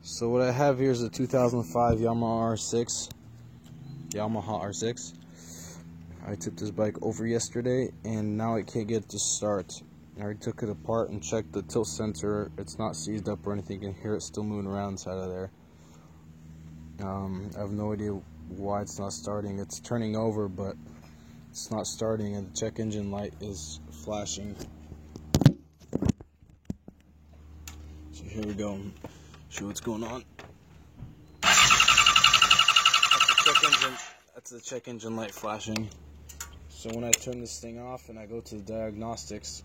So what I have here is a 2005 Yamaha R6. I took this bike over yesterday and now it can't get to start. I already took it apart and checked the tilt sensor. It's not seized up or anything. You can hear it still moving around inside of there. I have no idea why it's not starting. It's turning over, but it's not starting, and the check engine light is flashing. So here we go. Show what's going on. That's the check engine light flashing. So when I turn this thing off and I go to the diagnostics,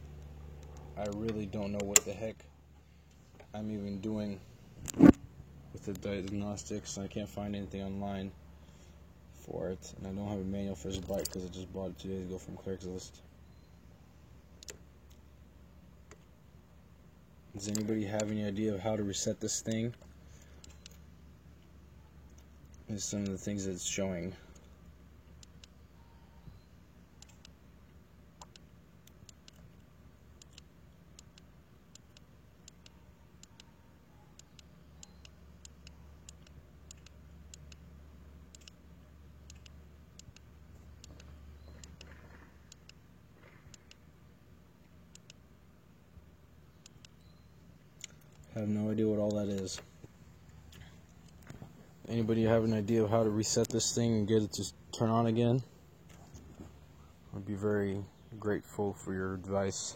I really don't know what the heck I'm even doing with the diagnostics. I can't find anything online for it, and I don't have a manual for this bike because I just bought it 2 days ago from Craigslist. Does anybody have any idea of how to reset this thing? These are some of the things that it's showing. I have no idea what all that is. Anybody have an idea of how to reset this thing and get it to turn on again? I'd be very grateful for your advice.